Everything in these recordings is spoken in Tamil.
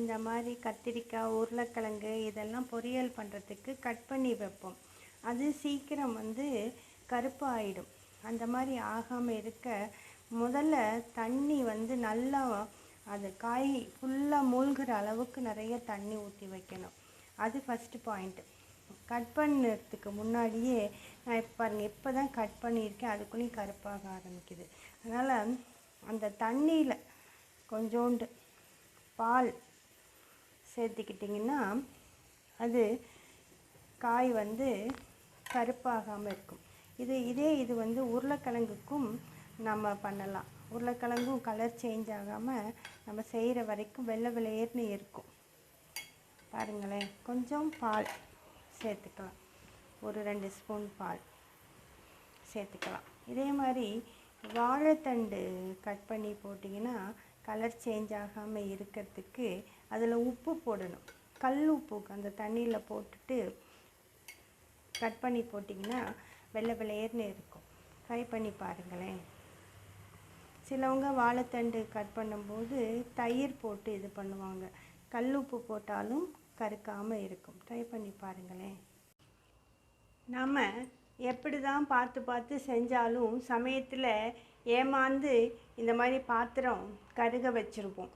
இந்த மாதிரி கத்திரிக்காய், உருளைக்கிழங்கு இதெல்லாம் பொரியல் பண்ணுறதுக்கு கட் பண்ணி வைப்போம். அது சீக்கிரம் கருப்பாயிடும். அந்த மாதிரி ஆகாமல் இருக்க முதல்ல தண்ணி நல்லா அது காய் ஃபுல்லாக மூழ்கிற அளவுக்கு நிறைய தண்ணி ஊற்றி வைக்கணும். அது ஃபஸ்ட்டு பாயிண்ட்டு. கட் பண்ணுறதுக்கு முன்னாடியே நான் இப்போ பாருங்கள், இப்போ தான் கட் பண்ணியிருக்கேன், அதுக்குள்ளேயும் கருப்பாக ஆரம்பிக்குது. அதனால் அந்த தண்ணியில் கொஞ்சோண்டு பால் சேர்த்துக்கிட்டிங்கன்னா அது காய் கருப்பாகாமல் இருக்கும். இது உருளைக்கிழங்குக்கும் நம்ம பண்ணலாம். உருளைக்கிழங்கும் கலர் சேஞ்ச் ஆகாமல் நம்ம செய்கிற வரைக்கும் வெள்ளை வெள்ளையர்னு இருக்கும். பாருங்களேன், கொஞ்சம் பால் சேர்த்துக்கலாம், ஒரு 2 ஸ்பூன் பால் சேர்த்துக்கலாம். இதே மாதிரி வாழைத்தண்டு கட் பண்ணி போட்டிங்கன்னா கலர் சேஞ்ச் ஆகாமல் இருக்கிறதுக்கு அதில் உப்பு போடணும். கல் உப்பு அந்த தண்ணியில் போட்டுட்டு கட் பண்ணி போட்டிங்கன்னா வெள்ளை வெள்ளையர்னு இருக்கும். ட்ரை பண்ணி பாருங்களேன். சிலவங்க வாழைத்தண்டு கட் பண்ணும்போது தயிர் போட்டு இது பண்ணுவாங்க. கல் உப்பு போட்டாலும் கருக்காமல் இருக்கும். ட்ரை பண்ணி பாருங்களேன். நாம் எப்படி தான் பார்த்து பார்த்து செஞ்சாலும் சமயத்தில் ஏமாந்து இந்த மாதிரி பாத்திரம் கருக வச்சுருப்போம்.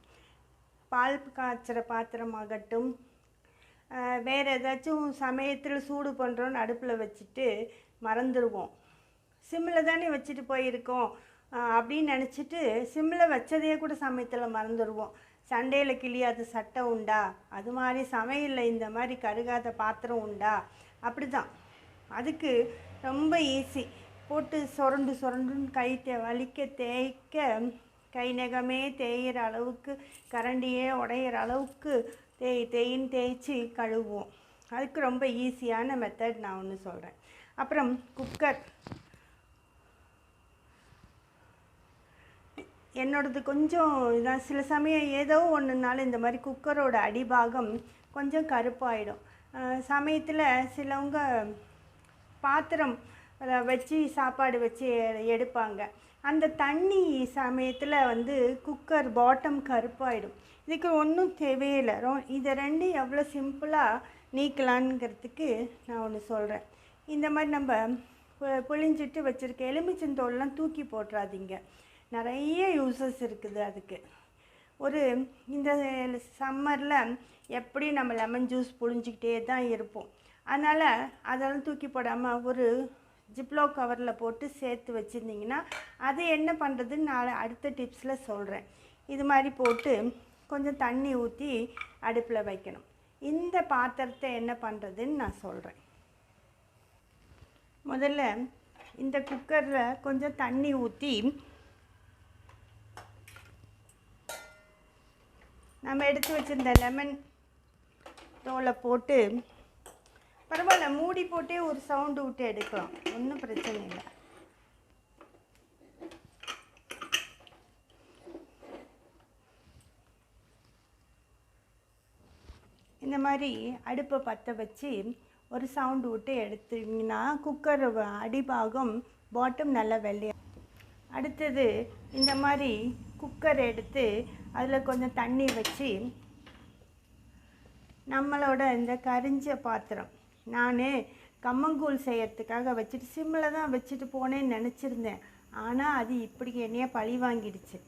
பால் காய்ச்சிற பாத்திரமாகட்டும், வேறு ஏதாச்சும் சமயத்தில் சூடு பண்ணுறோன்னு அடுப்பில் வச்சுட்டு மறந்துடுவோம். சிம்மில் தானே வச்சுட்டு போயிருக்கோம் அப்படின்னு நினச்சிட்டு சிம்மில் வச்சதையே கூட சமயத்தில் மறந்துடுவோம். சண்டையில் கிளியாத சட்டை உண்டா? அது மாதிரி சமையலில் இந்த மாதிரி கருகாத பாத்திரம் உண்டா? அப்படி தான். அதுக்கு ரொம்ப ஈஸி. போட்டு சொரண்டுன்னு கை வலிக்க தேய்க்க கை நகமே தேயிற அளவுக்கு, கரண்டியே உடையிற அளவுக்கு தேயின்னு தேய்ச்சி கழுவுவோம். அதுக்கு ரொம்ப ஈஸியான மெத்தட் நான் ஒன்று சொல்கிறேன். அப்புறம் குக்கர் என்னோடது கொஞ்சம் இதான். சில சமயம் ஏதோ ஒன்றுனாலும் இந்த மாதிரி குக்கரோட அடிபாகம் கொஞ்சம் கருப்பாயிடும். சமயத்தில் சிலவங்க பாத்திரம் வச்சு சாப்பாடு வச்சு எடுப்பாங்க. அந்த தண்ணி சமயத்தில் குக்கர் பாட்டம் கருப்பாயிடும். இதுக்கு ஒன்றும் தேவையில்லை. இதை ரெண்டு எவ்வளோ சிம்பிளாக நீக்கலான்ங்கிறதுக்கு நான் ஒன்று சொல்கிறேன். இந்த மாதிரி நம்ம புழிஞ்சிட்டு வச்சுருக்க எலுமிச்சந்தோல்லாம் தூக்கி போட்டுறாதீங்க. நிறைய யூசஸ் இருக்குது அதுக்கு. இந்த சம்மரில் எப்படி நம்ம லெமன் ஜூஸ் புழிஞ்சிக்கிட்டே தான் இருப்போம். அதனால் அதெல்லாம் தூக்கி போடாமல் ஒரு ஜிப்லோ கவரில் போட்டு சேர்த்து வச்சுருந்திங்கன்னா அது என்ன பண்ணுறதுன்னு நான் அடுத்த டிப்ஸில் சொல்கிறேன். இது மாதிரி போட்டு கொஞ்சம் தண்ணி ஊற்றி அடுப்பில் வைக்கணும். இந்த பாத்திரத்தை என்ன பண்ணுறதுன்னு நான் சொல்கிறேன். முதல்ல இந்த குக்கரில் கொஞ்சம் தண்ணி ஊற்றி நம்ம எடுத்து வச்சுருந்த லெமன் தோலை போட்டு, பரவாயில்ல மூடி போட்டே ஒரு சவுண்டு விட்டு எடுக்கலாம், ஒன்றும் பிரச்சனை இல்லை. இந்த மாதிரி அடுப்பை பற்ற வச்சு ஒரு சவுண்டு விட்டு எடுத்திங்கன்னா குக்கர் அடிபாகம் பாட்டம் நல்லா வெள்ளையாக. அடுத்தது இந்த மாதிரி குக்கர் எடுத்து அதில் கொஞ்சம் தண்ணி வச்சு நம்மளோட இந்த கரிஞ்ச பாத்திரம், நான் கம்மங்கூழ் செய்யறதுக்காக வச்சுட்டு சிம்மில் தான் வச்சுட்டு போனேன்னு நினச்சிருந்தேன். ஆனால் அது இப்படி என்னையே பழி வாங்கிடுச்சு.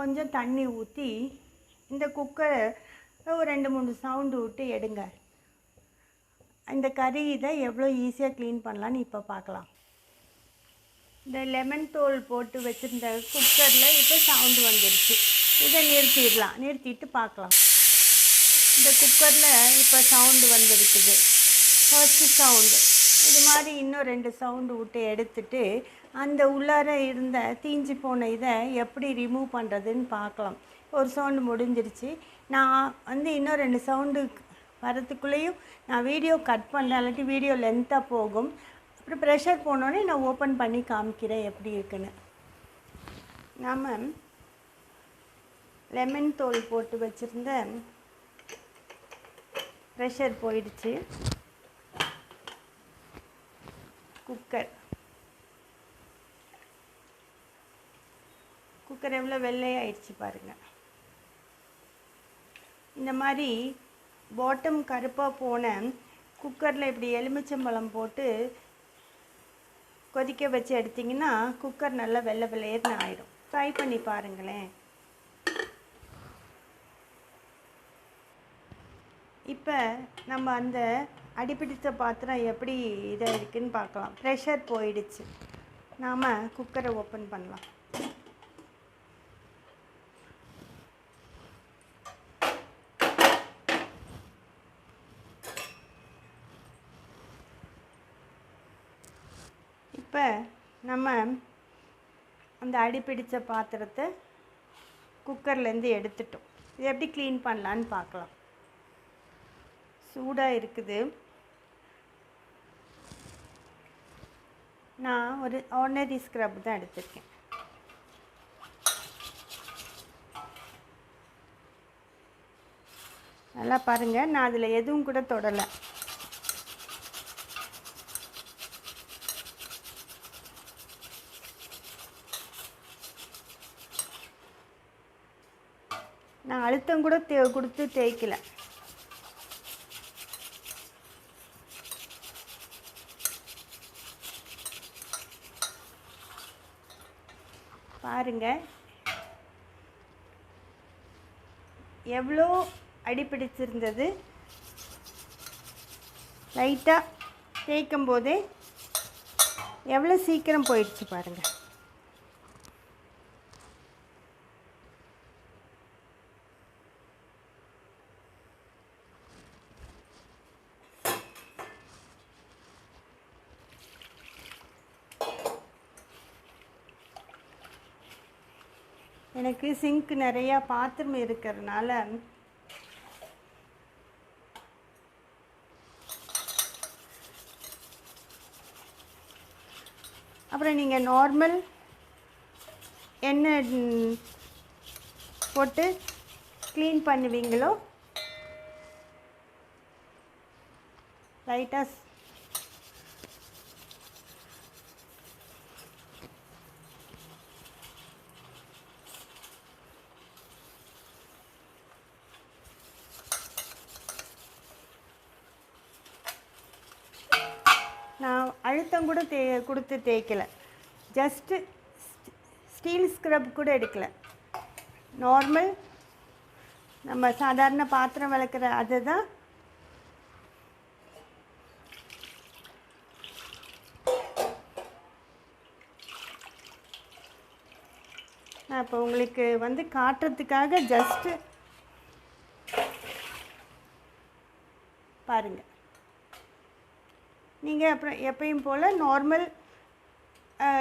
கொஞ்சம் தண்ணி ஊற்றி இந்த குக்கரை ஒரு 2-3 சவுண்டு விட்டு எடுங்க. இந்த கறி இதை எவ்வளோ ஈஸியாக க்ளீன் பண்ணலான்னு இப்போ பார்க்கலாம். இந்த லெமன் தோல் போட்டு வச்சுருந்த குக்கரில் இப்போ சவுண்டு வந்துடுச்சு. இதை நிறுத்திடலாம். நிறுத்திட்டு பார்க்கலாம். இந்த குக்கரில் இப்போ சவுண்டு வந்துருக்குது, ஃபர்ஸ்ட்டு சவுண்டு. இது மாதிரி இன்னும் 2 சவுண்டு விட்டு எடுத்துட்டு அந்த உள்ளார இருந்த தீஞ்சு போன இதை எப்படி ரிமூவ் பண்ணுறதுன்னு பார்க்கலாம். ஒரு சவுண்டு முடிஞ்சிருச்சு. நான் இன்னும் 2 சவுண்டு வரத்துக்குள்ளேயும் நான் வீடியோ கட் பண்ணேன், இல்லாட்டி வீடியோ லென்த்தாக போகும். அப்புறம் ப்ரெஷர் போனோடனே நான் ஓப்பன் பண்ணி காமிக்கிறேன் எப்படி இருக்குன்னு. நாம் லெமன் தோல் போட்டு வச்சுருந்த ப்ரெஷர் போயிடுச்சு. குக்கர் எவ்வளோ வெள்ளையாயிடுச்சு பாருங்கள். இந்த மாதிரி பாட்டம் கருப்பாக போன குக்கரில் இப்படி எலுமிச்சம்பழம் போட்டு கொதிக்க வச்சு எடுத்திங்கன்னா குக்கர் நல்லா வெள்ளை வெள்ளையர்னு ஆயிடும். ட்ரை பண்ணி பாருங்களேன். இப்போ நம்ம அந்த அடிப்பிடித்த பாத்திரம் எப்படி இதாக இருக்குதுன்னு பார்க்கலாம். ப்ரெஷர் போயிடுச்சு. நாம் குக்கரை ஓப்பன் பண்ணலாம். இப்போ நம்ம அந்த அடிப்பிடித்த பாத்திரத்தை குக்கர்லேருந்து எடுத்துட்டோம். இது எப்படி க்ளீன் பண்ணலான்னு பார்க்கலாம். சூடாக இருக்குது. நான் ஒரு ஆர்டினரி ஸ்க்ரப் தான் எடுத்திருக்கேன். நல்லா பாருங்கள், நான் அதில் எதுவும் கூட தொடலை. நான் அழுத்தம் கூட கொடுத்து தேய்க்கல. பாருங்க எவ்வளோ அடிப்பிடிச்சிருந்தது. லைட்டாக தேய்க்கும் போதே எவ்வளோ சீக்கிரம் போயிடுச்சு பாருங்கள். எனக்கு சிங்க் நிறையா பாத்திரம் இருக்கிறதுனால அப்புறம் நீங்கள் நார்மல் எண்ணெய் போட்டு க்ளீன் பண்ணுவீங்களோ லைட்டாக நான் அழுத்தம் கூட கொடுத்து தேய்க்கலை. ஜஸ்ட்டு ஸ்டீல் ஸ்க்ரப் கூட எடுக்கலை. நார்மல் நம்ம சாதாரண பாத்திரம் விளக்குற அதை தான் நான் இப்போ உங்களுக்கு காட்டுறதுக்காக ஜஸ்ட்டு பாருங்கள். நீங்கள் அப்புறம் எப்பயும் போல் நார்மல்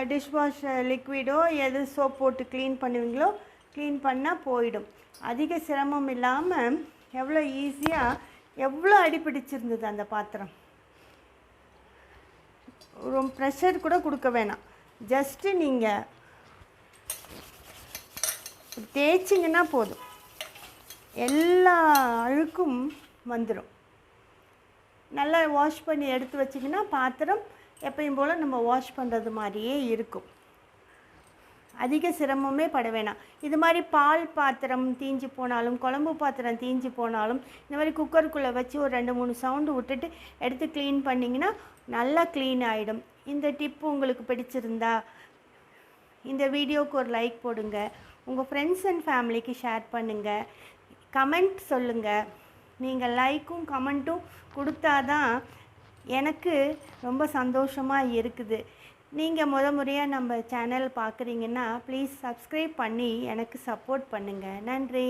டிஷ்வாஷ் லிக்விடோ எது சோப் போட்டு க்ளீன் பண்ணுவீங்களோ க்ளீன் பண்ணால் போயிடும். அதிக சிரமம் இல்லாமல் எவ்வளோ ஈஸியாக எவ்வளோ அடிப்பிடிச்சிருந்தது அந்த பாத்திரம். ரொம்ப ப்ரெஷர் கூட கொடுக்க வேணாம். ஜஸ்ட்டு நீங்கள் தேய்ச்சிங்கன்னா போதும், எல்லா அழுக்கும் வந்துடும். நல்லா வாஷ் பண்ணி எடுத்து வச்சிங்கன்னா பாத்திரம் எப்பயும் போல் நம்ம வாஷ் பண்ணுறது மாதிரியே இருக்கும். அதிக சிரமமே பட வேணாம். இது மாதிரி பால் பாத்திரம் தீஞ்சு போனாலும் குழம்பு பாத்திரம் தீஞ்சு போனாலும் இந்த மாதிரி குக்கருக்குள்ளே வச்சு ஒரு 2-3 சவுண்டு விட்டுட்டு எடுத்து க்ளீன் பண்ணிங்கன்னா நல்லா க்ளீன் ஆகிடும். இந்த டிப்பு உங்களுக்கு பிடிச்சிருந்தா இந்த வீடியோவுக்கு ஒரு லைக் போடுங்க. உங்கள் ஃப்ரெண்ட்ஸ் அண்ட் ஃபேமிலிக்கு ஷேர் பண்ணுங்கள். கமெண்ட் சொல்லுங்கள். நீங்கள் லைக்கும் கமெண்ட்டும் கொடுத்தாதான் எனக்கு ரொம்ப சந்தோஷமாக இருக்குது. நீங்கள் முறையாக நம்ம சேனல் பார்க்குறீங்கன்னா ப்ளீஸ் சப்ஸ்கிரைப் பண்ணி எனக்கு சப்போர்ட் பண்ணுங்கள். நன்றி.